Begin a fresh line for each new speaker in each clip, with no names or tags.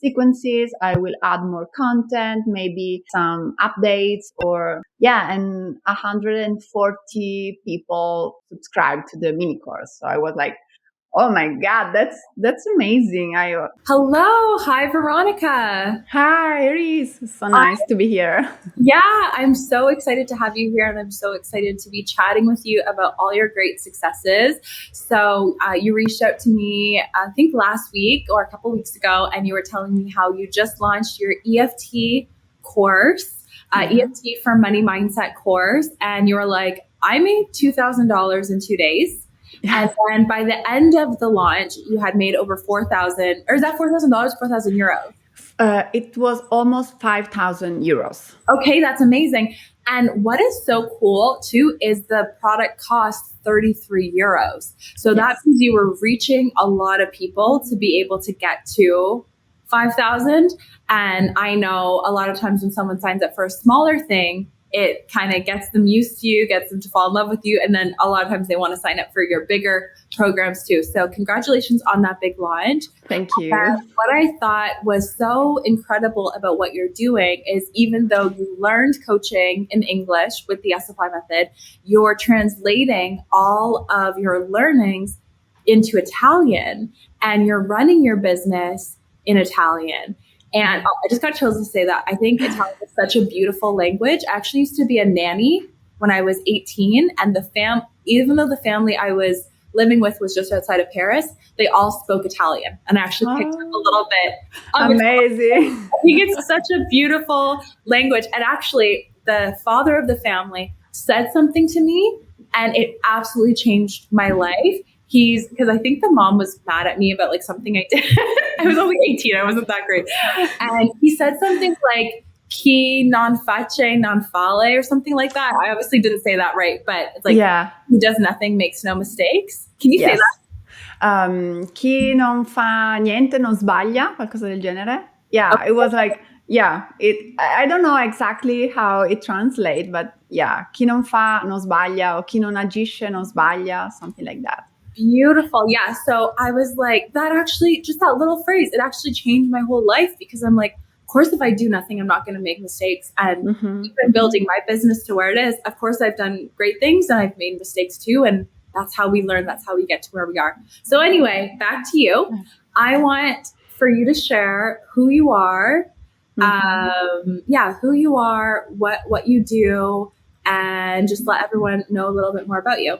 sequences. I will add more content, maybe some updates and 140 people subscribe to the mini course. So I was like, oh my God, that's amazing.
Hello. Hi, Veronica.
Hi, Reese. So nice to be here.
Yeah, I'm so excited to have you here, and I'm so excited to be chatting with you about all your great successes. So you reached out to me, I think last week or a couple weeks ago, and you were telling me how you just launched your EFT course, EFT for Money Mindset course, and you were like, I made $2,000 in 2 days. And then by the end of the launch, you had made over 4,000, or is that $4,000, 4,000 euros?
It was almost 5,000 euros.
Okay, that's amazing. And what is so cool too is the product cost 33 euros. So that means you were reaching a lot of people to be able to get to 5,000. And I know a lot of times when someone signs up for a smaller thing, it kind of gets them used to you, gets them to fall in love with you. And then a lot of times they want to sign up for your bigger programs too. So congratulations on that big launch.
Thank you.
What I thought was so incredible about what you're doing is even though you learned coaching in English with the SFI method, you're translating all of your learnings into Italian, and you're running your business in Italian. And I just got chills to say that. I think Italian is such a beautiful language. I actually used to be a nanny when I was 18, and even though the family I was living with was just outside of Paris, they all spoke Italian, and I actually picked up a little bit of
amazing.
Italian. I think it's such a beautiful language. And actually, the father of the family said something to me, and it absolutely changed my life. Because I think the mom was mad at me about like something I did. I was only 18. I wasn't that great. And he said something like, chi non face non fale, or something like that. I obviously didn't say that right, but it's like, who does nothing makes no mistakes. Can you say that?
Chi non fa niente non sbaglia, qualcosa del genere. Yeah, okay. It was like, I don't know exactly how it translates, but chi non fa non sbaglia, or chi non agisce non sbaglia, something like that.
Beautiful. Yeah. So I was like, just that little phrase, it actually changed my whole life, because I'm like, of course, if I do nothing, I'm not going to make mistakes. And even building my business to where it is, of course, I've done great things and I've made mistakes too. And that's how we learn. That's how we get to where we are. So anyway, back to you. I want for you to share who you are. Who you are, what you do, and just let everyone know a little bit more about you.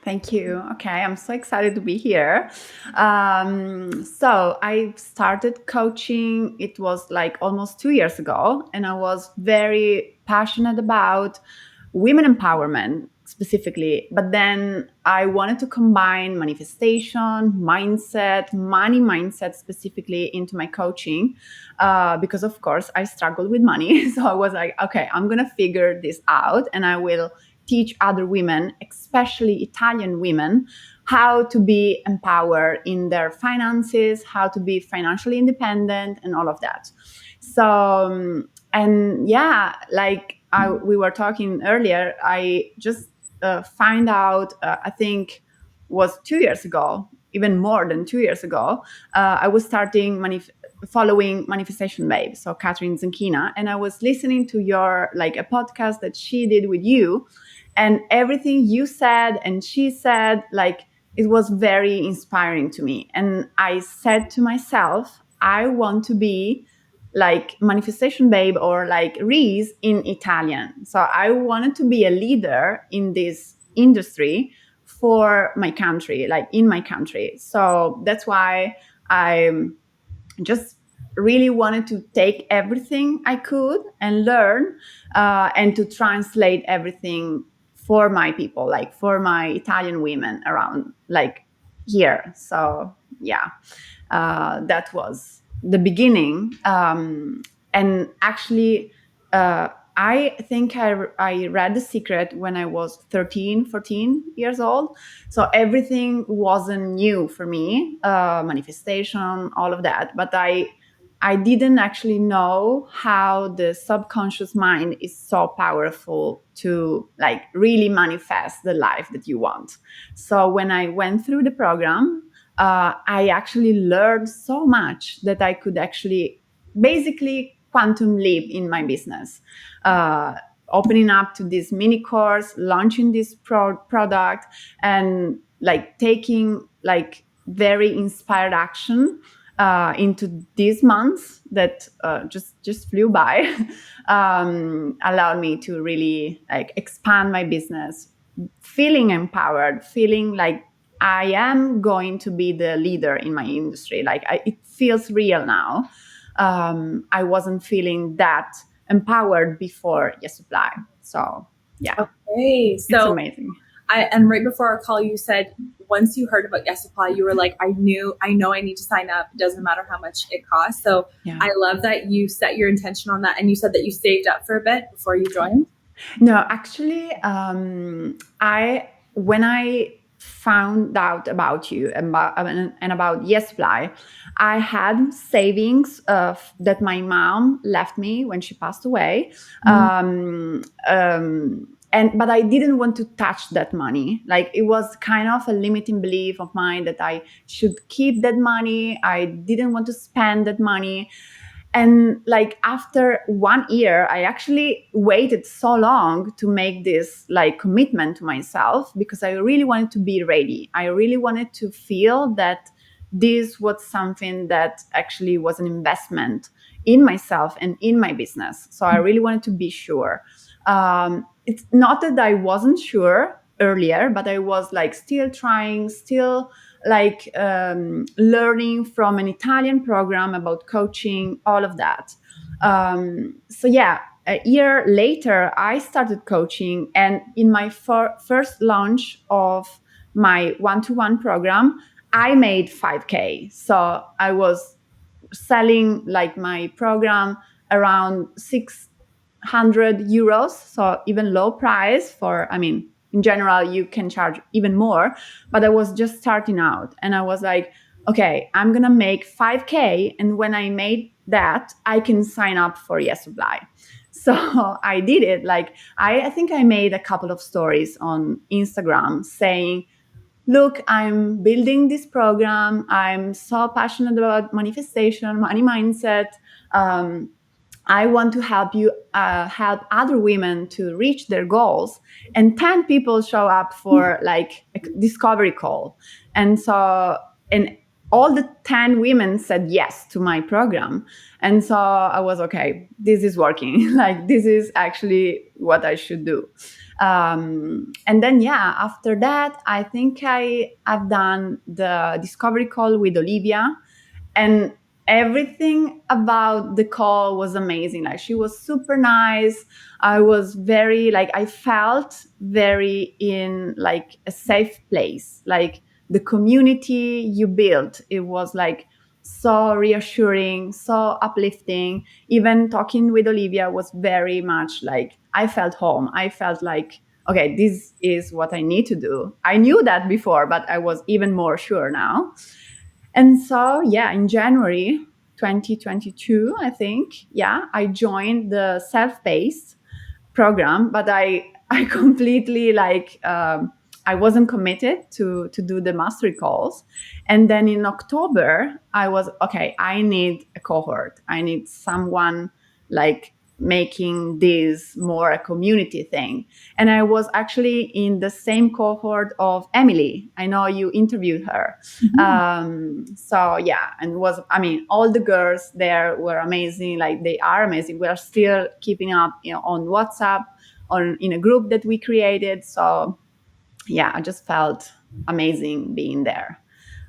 Thank you. Okay, I'm so excited to be here. So I started coaching, it was like almost 2 years ago, and I was very passionate about women empowerment specifically. But then I wanted to combine manifestation, mindset, money mindset specifically into my coaching because, of course, I struggled with money. So I was like, okay, I'm going to figure this out, and I will teach other women, especially Italian women, how to be empowered in their finances, how to be financially independent, and all of that. So, we were talking earlier, I just find out, I think was 2 years ago, even more than 2 years ago, I was starting following Manifestation Babe, so Catherine Zanchina, and I was listening to a podcast that she did with you. And everything you said and she said, it was very inspiring to me. And I said to myself, I want to be like Manifestation Babe or like Reese in Italian. So I wanted to be a leader in this industry for my country, like in my country. So that's why I just really wanted to take everything I could and learn and to translate everything for my people, like for my Italian women around, like here. So that was the beginning. And actually, I think I read The Secret when I was 13, 14 years old. So everything wasn't new for me, manifestation, all of that. But I didn't actually know how the subconscious mind is so powerful to really manifest the life that you want. So when I went through the program, I actually learned so much that I could actually basically quantum leap in my business. Uh, Opening up to this mini course, launching this product, and like taking like very inspired action into these months that just flew by, allowed me to really like expand my business, feeling empowered, feeling like I am going to be the leader in my industry. Like it feels real now. I wasn't feeling that empowered before Yes Supply. So yeah,
Okay.
it's
So
amazing.
and right before our call, you said once you heard about Yes Supply, you were like, I know I need to sign up. It doesn't matter how much it costs. So
Yeah.
I love that you set your intention on that. And you said that you saved up for a bit before you joined.
No, actually, I when I found out about you and about Yes Supply, I had savings that my mom left me when she passed away. But I didn't want to touch that money. Like it was kind of a limiting belief of mine that I should keep that money. I didn't want to spend that money. And like after 1 year, I actually waited so long to make this like commitment to myself because I really wanted to be ready. I really wanted to feel that this was something that actually was an investment in myself and in my business. So I really wanted to be sure. It's not that I wasn't sure earlier, but I was like still trying, still like learning from an Italian program about coaching, all of that. So yeah, a year later, I started coaching, and in my first launch of my one-to-one program, I made 5K. So I was selling like my program around 600 euros, so even low price for, I mean, in general you can charge even more, but I was just starting out and I was like, okay, I'm gonna make 5K, and when I made that I can sign up for Yes Supply. So I did it. Like I think I made a couple of stories on Instagram saying, look, I'm building this program. I'm so passionate about manifestation, money mindset. Um, I want to help you help other women to reach their goals. And 10 people show up for like a discovery call. And so, and all the 10 women said yes to my program. And so I was, okay, this is working. Like, this is actually what I should do. And then, yeah, after that, I think I've done the discovery call with Olivia, and everything about the call was amazing. Like she was super nice. I was very like, I felt very in like a safe place. Like the community you built, it was like so reassuring, so uplifting. Even talking with Olivia was very much like I felt home. I felt like, okay, this is what I need to do. I knew that before, but I was even more sure now. And so, yeah, in January 2022, I think, yeah, I joined the self-paced program, but I completely like I wasn't committed to do the mastery calls. And then in October, I was okay. I need a cohort. I need someone like making this more a community thing. And I was actually in the same cohort of Emily. I know you interviewed her. So yeah, and was, I mean, all the girls there were amazing. Like they are amazing. We are still keeping up, you know, on WhatsApp, on in a group that we created. So yeah, I just felt amazing being there.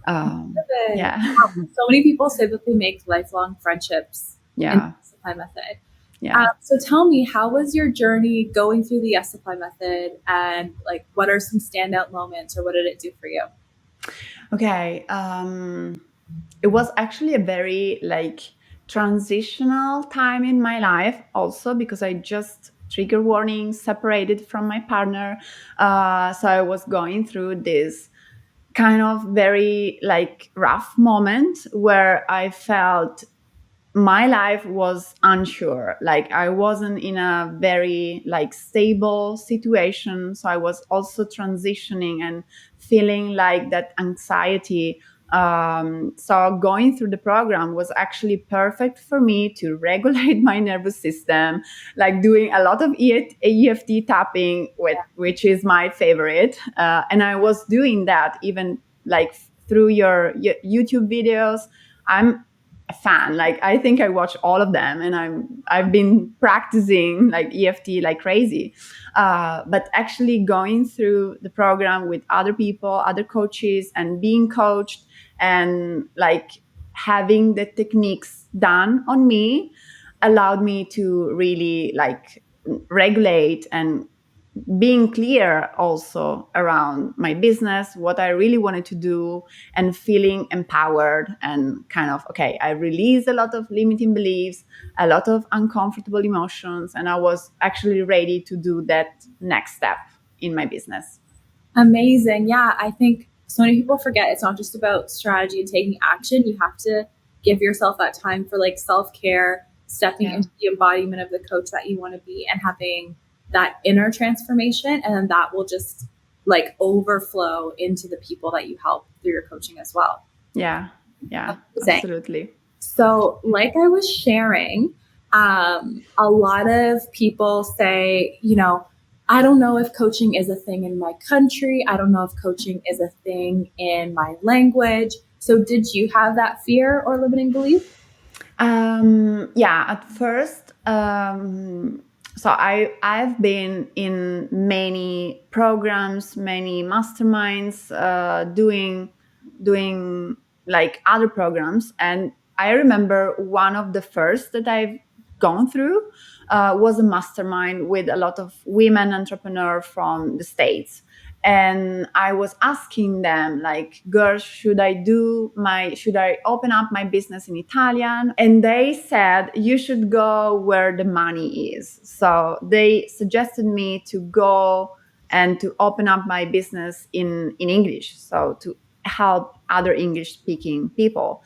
Yeah.
So many people say that they make lifelong friendships in the
Yeah.
Supply Method.
Yeah.
So tell me, how was your journey going through the Yes Supply Method, and like, what are some standout moments, or what did it do for you?
Okay. It was actually a very like transitional time in my life, also because I just trigger warning separated from my partner. So I was going through this kind of very like rough moment where I felt my life was unsure. Like I wasn't in a very like stable situation, so I was also transitioning and feeling like that anxiety So going through the program was actually perfect for me to regulate my nervous system, like doing a lot of EFT tapping, which is my favorite. And I was doing that even like through your YouTube videos. I'm a fan. Like I think I watch all of them, and I've been practicing like EFT like crazy. But actually going through the program with other people, other coaches, and being coached, and like having the techniques done on me allowed me to really like regulate and being clear also around my business, what I really wanted to do, and feeling empowered and kind of, okay, I released a lot of limiting beliefs, a lot of uncomfortable emotions, and I was actually ready to do that next step in my business.
Amazing. Yeah, I think so many people forget it's not just about strategy and taking action. You have to give yourself that time for like self care, stepping
Yeah.
into the embodiment of the coach that you want to be, and having that inner transformation. And then that will just like overflow into the people that you help through your coaching as well.
Yeah. Yeah.
Amazing.
Absolutely.
So, like I was sharing, a lot of people say, I don't know if coaching is a thing in my country. I don't know if coaching is a thing in my language. So, did you have that fear or limiting belief?
Yeah, at first, so I've been in many programs, many masterminds, doing like other programs, and I remember one of the first that I've gone through was a mastermind with a lot of women entrepreneurs from the States. And I was asking them like, girls, should I open up my business in Italian? And they said you should go where the money is. So they suggested me to go and to open up my business in English, so to help other English speaking people.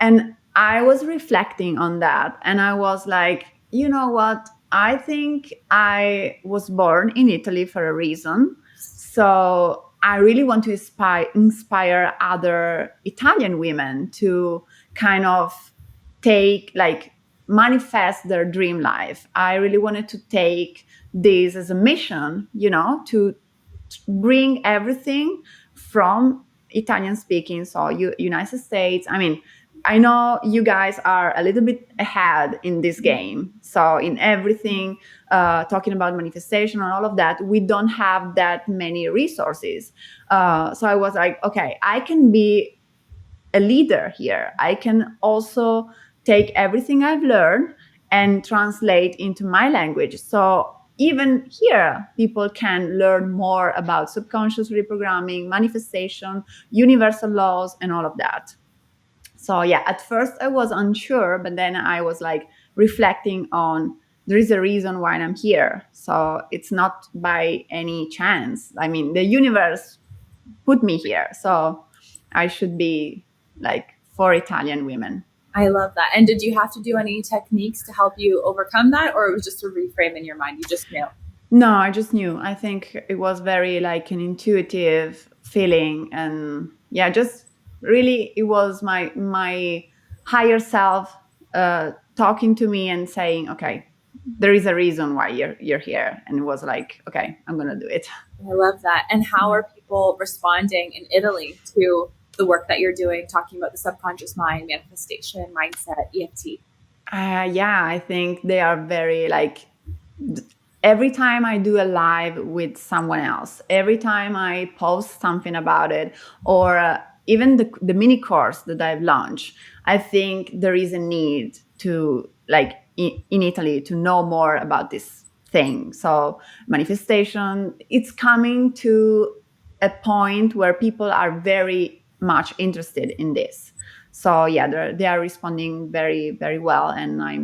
And I was reflecting on that, and I was like, you know what? I think I was born in Italy for a reason. So I really want to inspire other Italian women to kind of take, like, manifest their dream life. I really wanted to take this as a mission, to bring everything from Italian speaking, so United States. I mean, I know you guys are a little bit ahead in this game. So in everything, talking about manifestation and all of that, we don't have that many resources. So I was like, okay, I can be a leader here. I can also take everything I've learned and translate into my language. So even here, people can learn more about subconscious reprogramming, manifestation, universal laws, and all of that. So yeah, at first I was unsure, but then I was like reflecting on, there is a reason why I'm here. So it's not by any chance. I mean, the universe put me here. So I should be like for Italian women.
I love that. And did you have to do any techniques to help you overcome that, or it was just a reframe in your mind? You just knew.
No, I just knew. I think it was very like an intuitive feeling, and yeah, just really it was my higher self talking to me and saying, okay, there is a reason why you're here, and it was like, okay, I'm gonna do it.
I love that. And how are people responding in Italy to the work that you're doing, talking about the subconscious mind, manifestation, mindset, EFT?
Yeah, I think they are very like, every time I do a live with someone else, every time I post something about it, or even the mini course that I've launched, I think there is a need to, like, in Italy, to know more about this thing. So manifestation, it's coming to a point where people are very much interested in this. So yeah, they are responding very, very well, and I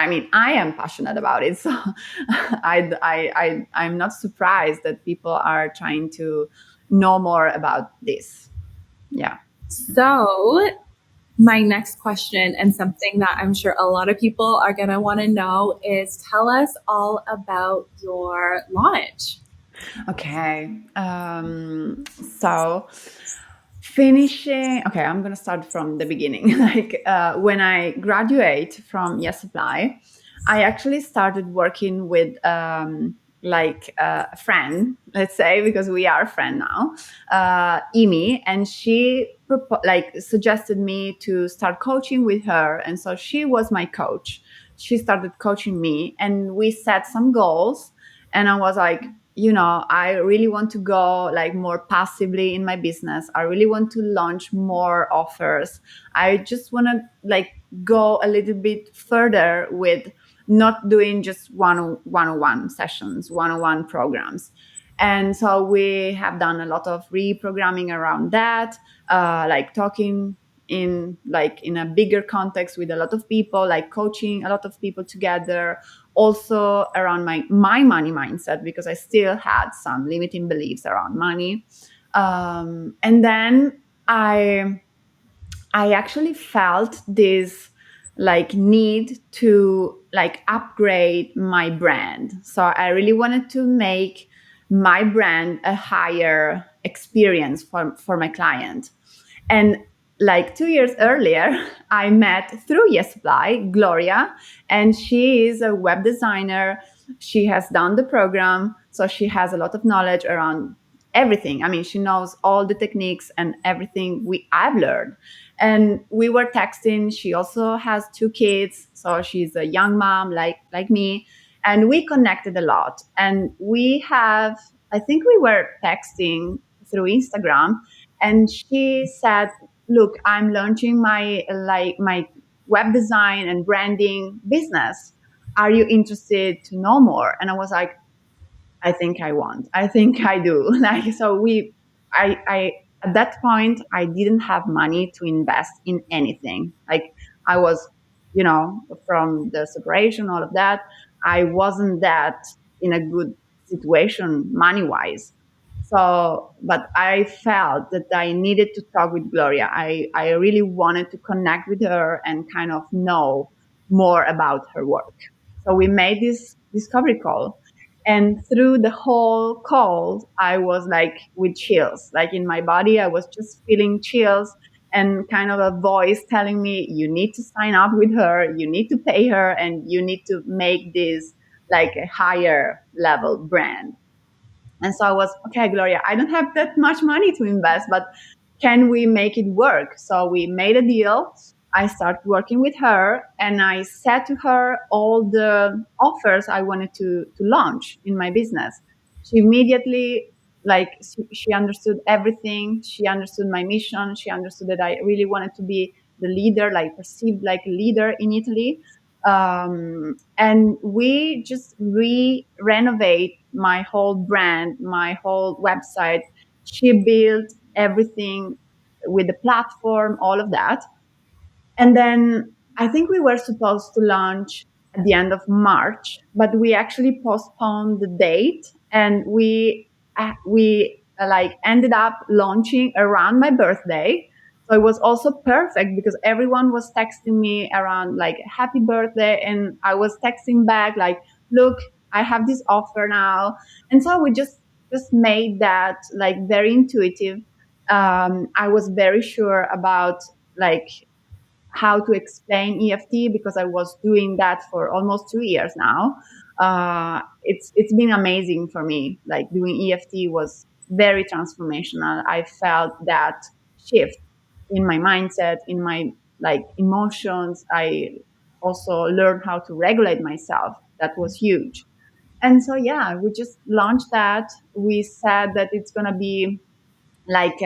mean, I am passionate about it, so I'm not surprised that people are trying to know more about this. Yeah.
So, my next question, and something that I'm sure a lot of people are going to want to know, is tell us all about your launch.
Okay. So finishing, okay, I'm gonna start from the beginning. Like when I graduate from Yes Supply, I actually started working with like a friend, let's say, because we are a friend now, Amy, and she like suggested me to start coaching with her, and so she was my coach. She started coaching me, and we set some goals, and I was like, you know, I really want to go like more passively in my business. I really want to launch more offers. I just want to like go a little bit further with not doing just one-on-one sessions, one-on-one programs. And so we have done a lot of reprogramming around that, like talking in a bigger context with a lot of people, like coaching a lot of people together, also around my money mindset, because I still had some limiting beliefs around money. And then I actually felt this like need to like upgrade my brand. So I really wanted to make my brand a higher experience for my client. And like 2 years earlier, I met through Yes Supply Gloria, and she is a web designer. She has done the program, so she has a lot of knowledge around everything. I mean, she knows all the techniques and everything I've learned. And we were texting. She also has 2 kids, so she's a young mom like me, and we connected a lot. And we have, I think we were texting through Instagram, and she said, look, I'm launching my web design and branding business. Are you interested to know more? And I was like, I think I want. I think I do. Like, so I at that point, I didn't have money to invest in anything. Like, I was, you know, from the separation, all of that, I wasn't that in a good situation money wise. So, but I felt that I needed to talk with Gloria. I really wanted to connect with her and kind of know more about her work. So we made this discovery call, and through the whole call, I was like with chills, like in my body, I was just feeling chills, and kind of a voice telling me, you need to sign up with her, you need to pay her, and you need to make this like a higher level brand. And so I was, okay, Gloria, I don't have that much money to invest, but can we make it work? So we made a deal. I started working with her, and I said to her all the offers I wanted to launch in my business. She immediately, like, she understood everything. She understood my mission. She understood that I really wanted to be the leader, like perceived like a leader in Italy. And we just renovate my whole brand, my whole website. She built everything with the platform, all of that. And then I think we were supposed to launch at the end of March, but we actually postponed the date, and we like ended up launching around my birthday. So it was also perfect because everyone was texting me around like happy birthday, and I was texting back like, look, I have this offer now. And so we just made that like very intuitive. I was very sure about like how to explain EFT because I was doing that for almost 2 years now. It's been amazing for me. Like doing EFT was very transformational. I felt that shift in my mindset, in my like emotions. I also learned how to regulate myself. That was huge. And so yeah, we just launched that. We said that it's gonna be like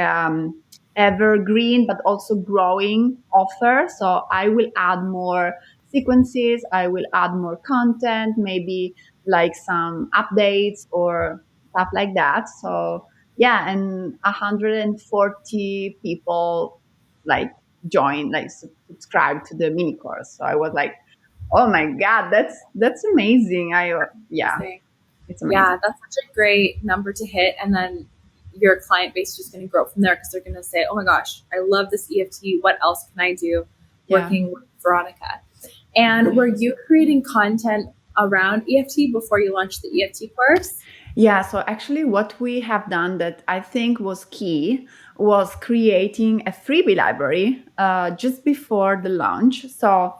evergreen but also growing offer. So I will add more sequences, I will add more content, maybe like some updates or stuff like that. So yeah, and 140 people like join, like subscribe to the mini course. So I was like, oh my god, that's amazing. I yeah,
Amazing.
it's
Yeah,
amazing.
that's such a great number to hit. And then your client base is just going to grow from there because they're going to say, oh my gosh, I love this EFT. What else can I do
Yeah.
working with Veronica? And were you creating content around EFT before you launched the EFT course?
Yeah, so actually, what we have done that I think was key was creating a freebie library just before the launch. So,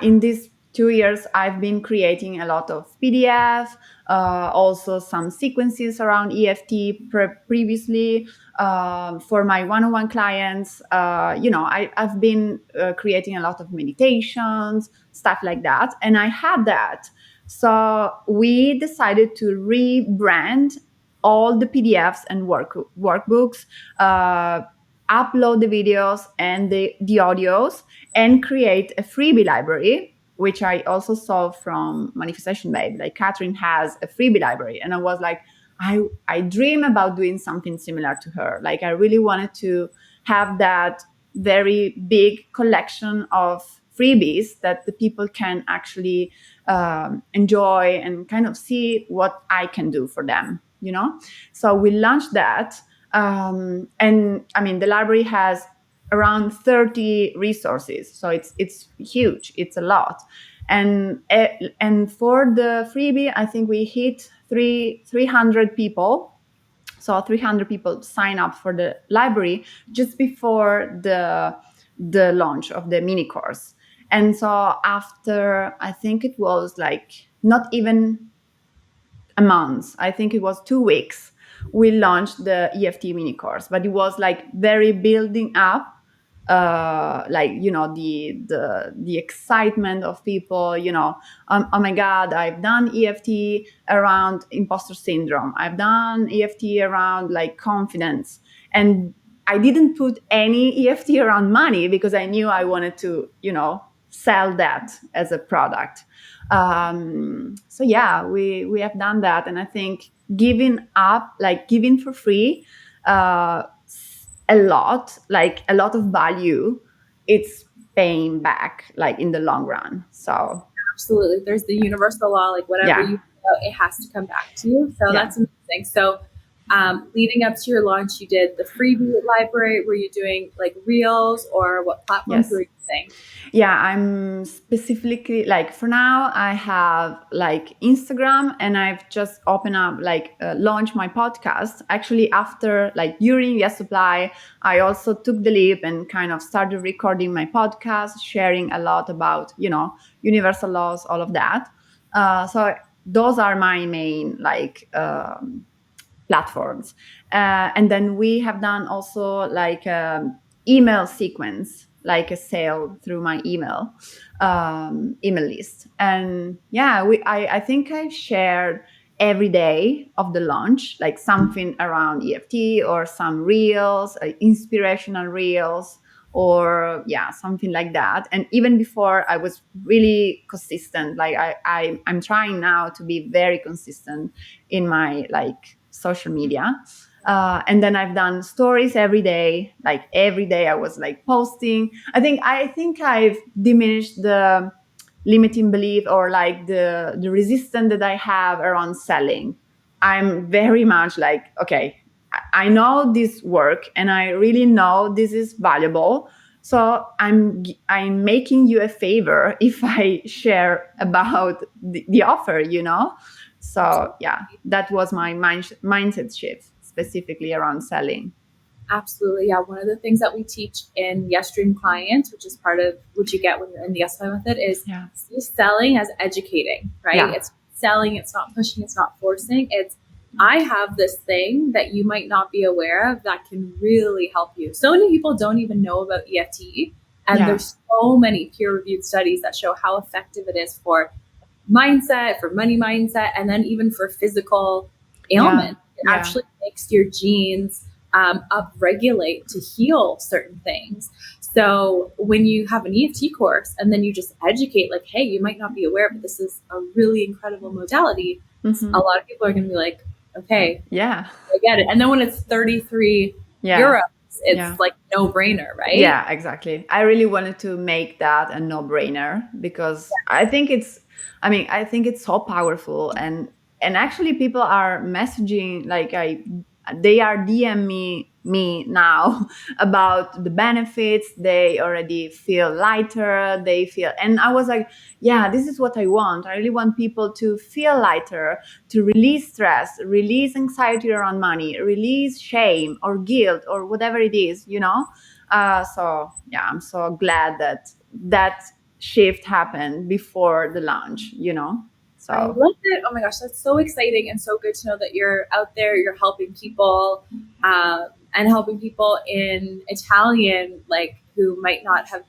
in these 2 years, I've been creating a lot of PDF, also some sequences around EFT previously for my one-on-one clients. I've been creating a lot of meditations, stuff like that, and I had that. So we decided to rebrand all the PDFs and workbooks, uh, upload the videos and the audios, and create a freebie library, which I also saw from Manifestation Babe. Like Catherine has a freebie library, and I was like, I dream about doing something similar to her. Like I really wanted to have that very big collection of freebies that the people can actually enjoy and kind of see what I can do for them, you know? So we launched that. And I mean, the library has around 30 resources. So it's huge. It's a lot. And for the freebie, I think we hit 300 people. So 300 people sign up for the library just before the launch of the mini course. And so after, I think it was like not even a month, I think it was 2 weeks, we launched the EFT mini course. But it was like very building up, like the excitement of people, oh my god, I've done EFT around imposter syndrome, I've done EFT around like confidence, and I didn't put any EFT around money because I knew I wanted to sell that as a product. So yeah, we have done that, and I think giving up, like giving for free, uh, a lot of value, it's paying back like in the long run. So
Absolutely. There's the universal law, like whatever
yeah,
you put out, it has to come back to you. So
yeah.
that's amazing. So leading up to your launch, you did the freebie library. Were you doing like reels, or what platforms were
Yes.
you using?
Yeah, I'm specifically like, for now I have like Instagram, and I've just opened up, like launched my podcast. Actually, after, like during Yes Supply, I also took the leap and kind of started recording my podcast, sharing a lot about universal laws, all of that. So those are my main like platforms. And then we have done also like email sequence, like a sale through my email list. And yeah, I think I shared every day of the launch, like something around EFT or some reels, inspirational reels, or yeah, something like that. And even before, I was really consistent. Like I'm trying now to be very consistent in my like social media. And then I've done stories every day. Like every day I was like posting. I think I've diminished the limiting belief, or like the resistance that I have around selling. I'm very much like, okay, I know this work and I really know this is valuable. So I'm making you a favor if I share about the offer, So yeah, that was my mindset shift specifically around selling.
Absolutely. Yeah. One of the things that we teach in Yes Dream clients, which is part of what you get when you're in the Yes Supply method, is
Yeah.
see selling as educating, right?
Yeah.
It's selling, it's not pushing, it's not forcing. It's, I have this thing that you might not be aware of that can really help you. So many people don't even know about EFT. And
Yeah.
there's so many peer reviewed studies that show how effective it is for mindset, for money mindset, and then even for physical
Yeah.
ailment. It
Yeah.
actually makes your genes upregulate to heal certain things. So when you have an EFT course and then you just educate, like, hey, you might not be aware, but this is a really incredible modality. A
Mm-hmm.
lot of people are going to be like, okay,
Yeah.
I get it. And then when it's 33
Yeah.
euros,
Yeah.
it's like no brainer, right?
Yeah, exactly. I really wanted to make that a no-brainer because I think it's so powerful, and actually people are messaging, like They are DM me now about the benefits. They already feel lighter. They feel, and I was like, yeah, this is what I want. I really want people to feel lighter, to release stress, release anxiety around money, release shame or guilt or whatever it is, you know? So yeah, I'm so glad that that shift happened before the launch, you know?
I
So
love it. Oh my gosh, that's so exciting and so good to know that you're out there, you're helping people, and helping people in Italian, like who might not have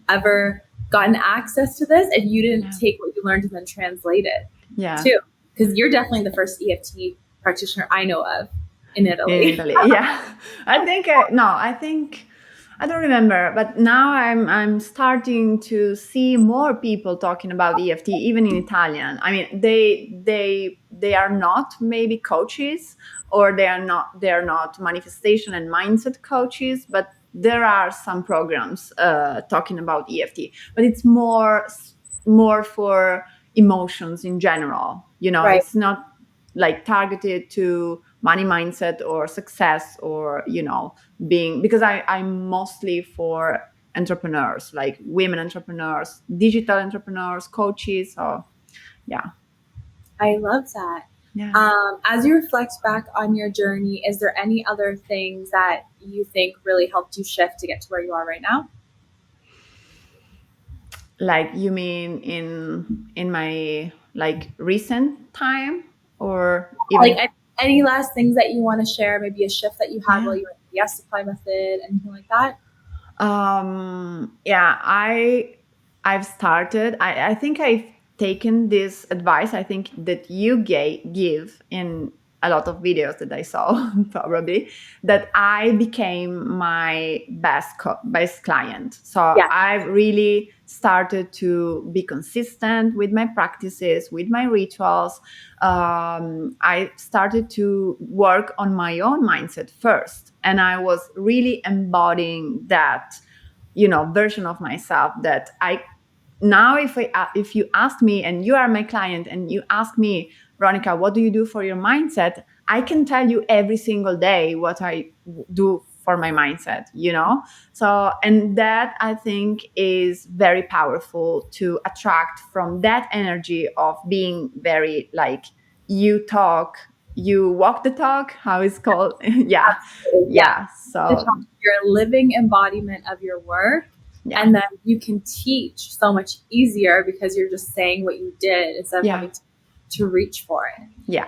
ever gotten access to this, and you didn't take what you learned and then translate it
yeah.
too. Because you're definitely the first EFT practitioner I know of in
In
Italy.
Italy, yeah. I think no, I think I don't remember, but now I'm starting to see more people talking about EFT, even in Italian. I mean, they are not maybe coaches, or they are not manifestation and mindset coaches, but there are some programs talking about EFT, but it's more for emotions in general. You know,
Right.
it's not like targeted to money mindset or success, or you know, being, because I'm mostly for entrepreneurs, like women entrepreneurs, digital entrepreneurs, coaches. So yeah.
I love that.
Yeah.
As you reflect back on your journey, is there any other things that you think really helped you shift to get to where you are right now?
Like, you mean in my like recent time, or
Like
even?
any last things that you want to share? Maybe a shift that you had while
Yeah.
you were in the Yes Supply method, anything like that?
Yeah, I've started. I think I've taken this advice. I think that you give in a lot of videos that I saw, probably, that I became my best client. So
Yeah.
I've really started to be consistent with my practices, with my rituals. I started to work on my own mindset first, and I was really embodying that, you know, version of myself that I now, if you ask me, and you are my client, and you ask me, Veronica, what do you do for your mindset, I can tell you every single day what I do for my mindset, you know. So, and that I think is very powerful, to attract from that energy of being very like, you talk, you walk the talk, how it's called. Yeah.
Absolutely. Yeah.
Yeah.
It's
So
your living embodiment of your work.
yeah.
And then you can teach so much easier because you're just saying what you did instead of
Yeah.
having to reach for it.
Yeah.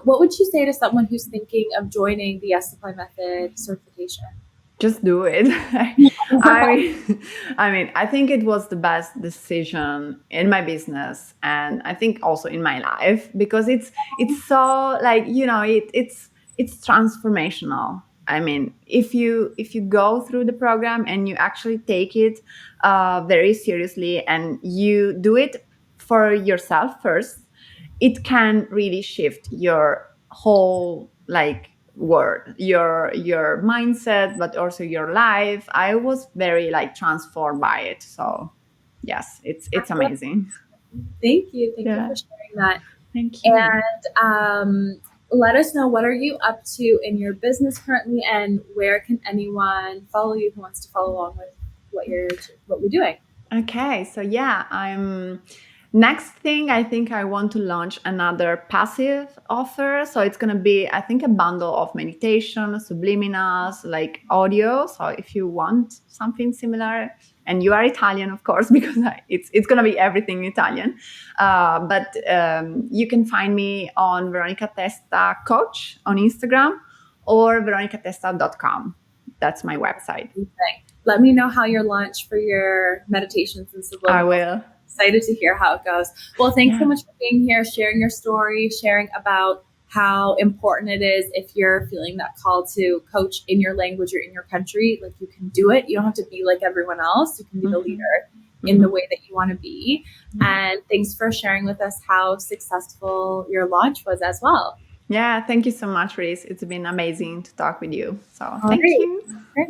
What would you say to someone who's thinking of joining the Yes Supply Method certification?
Just do it. I mean, I think it was the best decision in my business, and I think also in my life, because it's so like, you know, it's transformational. I mean, if you go through the program and you actually take it very seriously, and you do it for yourself first, it can really shift your whole like world, your mindset, but also your life. I was very like transformed by it. So yes, it's amazing.
Thank you. Thank you
Yeah.
for sharing that.
Thank you.
And let us know, what are you up to in your business currently, and where can anyone follow you who wants to follow along with what you're doing?
Okay, so yeah, I'm next thing, I think I want to launch another passive offer. So it's going to be, I think, a bundle of meditation, subliminals, like audio. So if you want something similar, and you are Italian, of course, because it's going to be everything Italian. But you can find me on Veronica Testa Coach on Instagram, or veronicatesta.com. That's my website.
Let me know how your launch for your meditations and
I
subliminals.
will.
Excited to hear how it goes. Well, thanks so
Yeah.
much for being here, sharing your story, sharing about how important it is if you're feeling that call to coach in your language or in your country. Like, you can do it. You don't have to be like everyone else. You can be the leader in the way that you want to be. And thanks for sharing with us how successful your launch was as well.
Yeah, thank you so much, Reese. It's been amazing to talk with you. So
All
thank
right.
you.
Great.